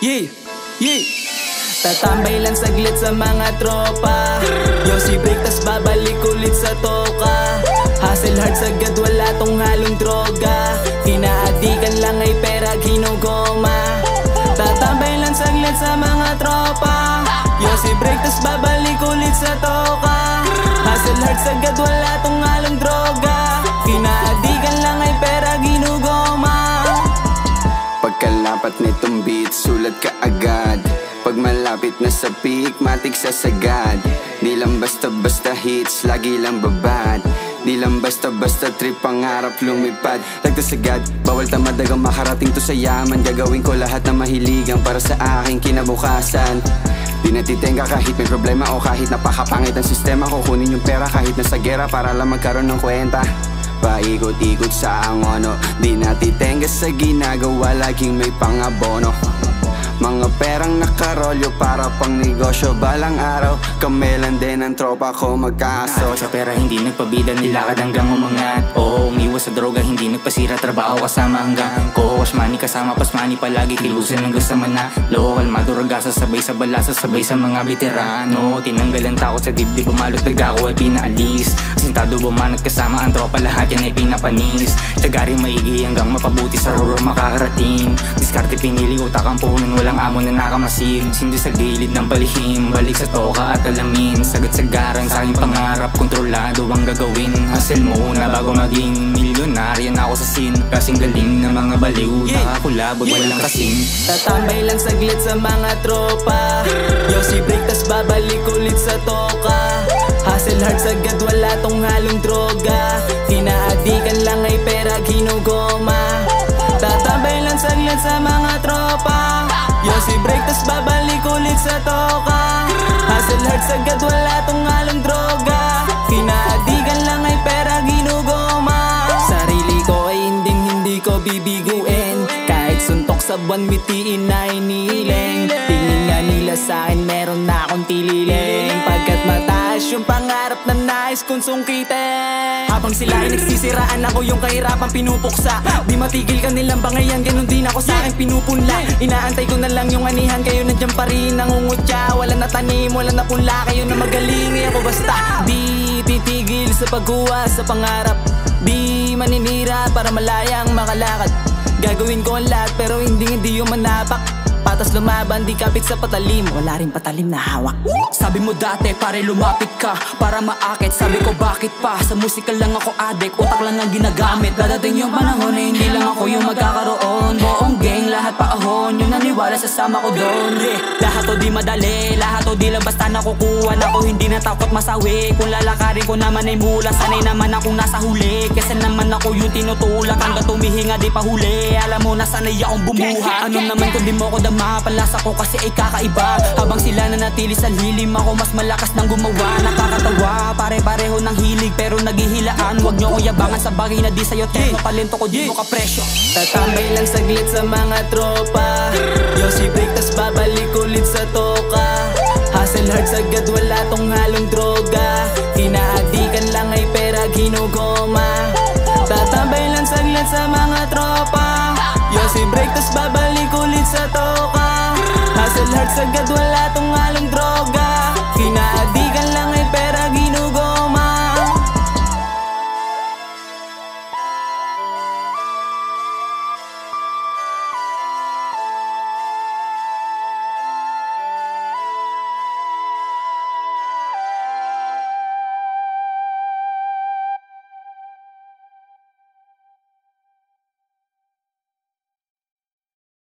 Yeah, yeah. Tatambay lang saglit sa mga tropa. Yosi break tas babalik ulit sa toka. Hustle hard sagad wala tong halong droga. Kinaadikan lang ay pera ginugoma. Tatambay lang saglit sa mga tropa. Yosi break tas babalik ulit sa toka. Hustle hard sagad wala tong halong droga. Kinaadikan lang ay pera ginugoma. Pagkalapat nitong beat, sulat ka agad. Pag malapit na sa peak, matik sa sagad. Di lang basta-basta hits, lagi lang babad. Di lang basta-basta trip, pangarap lumipad. Lagtas agad, bawal tamadagang makarating to sa yaman. Gagawin ko lahat na mahiligan para sa aking kinabukasan. Di natitenga kahit may problema o kahit napakapangit ang sistema. Kukunin yung pera kahit nasa gera para lang magkaroon ng kwenta. Paikot-ikot sa angono, di natitenga sa ginagawa, laging may pangabono. Mga perang nakarolyo para pang negosyo. Balang araw, kami lang din ang tropa ko magkaso. Sa pera hindi nagpabida, nilakad hanggang umangat. Oo, umiwas sa droga, hindi nagpasira. Trabaho kasama hanggang wash money kasama pas money. Palagi kilusin hanggang sa mana. Lokal, maduragasa, sabay sa balasa, sabay sa mga veterano. Tinanggal ang takot sa dibdib, bumalot nagako ay pinaalis. Sintado bumanat kasama ang tropa, lahat yan ay pinapanis. Tagari maigi hanggang mapabuti sa ruro makakarating. Diskarte pinili, utak ang punan, walang amo na nakamasin. Sindi sa gilid ng palihim, balik sa toka at alamin. Sagat-sagaran sa aking pangarap, kontrolado ang gagawin. Hustle muna bago maging milyonaryo na ako sa scene. Kasing galing na mga baliw, nakakulabog walang kasing. Tatambay lang saglit sa mga tropa. Yosi break tas babalik ulit sa toka. Hustle hard sagad wala tong halong droga. Kinaadikan lang ay pera ginugoma. Tatambay lang saglit sa mga tropa. Yosi break tas babalik ulit sa toka. Hustle hard sagad wala tong halong droga. Kinaadikan lang ay pera ginugoma. Sarili ko ay hindi ko bibiguin. Kahit suntok sa buwan mitiin na iniling. Tingin nga nila sa'kin meron na akong tililing. Pagkat mataas yung pangarap na nais kong sungkitin. Habang sila ay nagsisiraan, ako yung kahirapan pinupuksa. Di matigil ka nilang bangayan, ganun din ako sa'kin pinupunla. Inaantay ko na lang yung anihan, kayo nandiyan pa rin nangungutya. Wala na tanim, wala na punla, kayo na magaling. Ako basta di titigil sa pagkuha sa pangarap. Di maninira para malayang makalakad. Gagawin ko ang lahat pero hindi yung manapak. Patas lumaban, di kapit sa patalim. Wala rin patalim na hawak. Sabi mo dati pare lumapit ka para maakit. Sabi ko bakit pa, sa musika lang ako addict. Utak lang ang ginagamit. Dadating yung panahon na hindi lang ako yung magkakaroon. Buong gang, lahat paahon. Yung naniwala sasama ko doon. Lahat to di madali, lahat to di lang basta nakukuha. Ako hindi natakot masawi. Kung lalakarin ko naman ay mula, sanay naman akong nasa huli. Kasi naman ako yung tinutulak hanggang tumihinga di pa huli. Alam mo na sanay akong bumuha. Ano naman kung di mo ko palasa ko kasi ay kakaiba. Habang sila nanatili sa lilim, ako mas malakas nang gumawa. Nakakatawa, pare-pareho ng hilig pero naghihilaan. Huwag nyo kong yabangan sa bagay na di sa'yo tekno. Talento ko di mo kapresyo. Tatambay lang saglit sa mga tropa. Yosi break tas babalik ulit sa toka. Hustle hard sagad wala tong halong droga. Kinaadikan lang ay pera ginugoma. Tatambay lang saglit sa mga tropa. Yosi break tas babalik ulit sa toka. Hustle hard sagad wala tong halong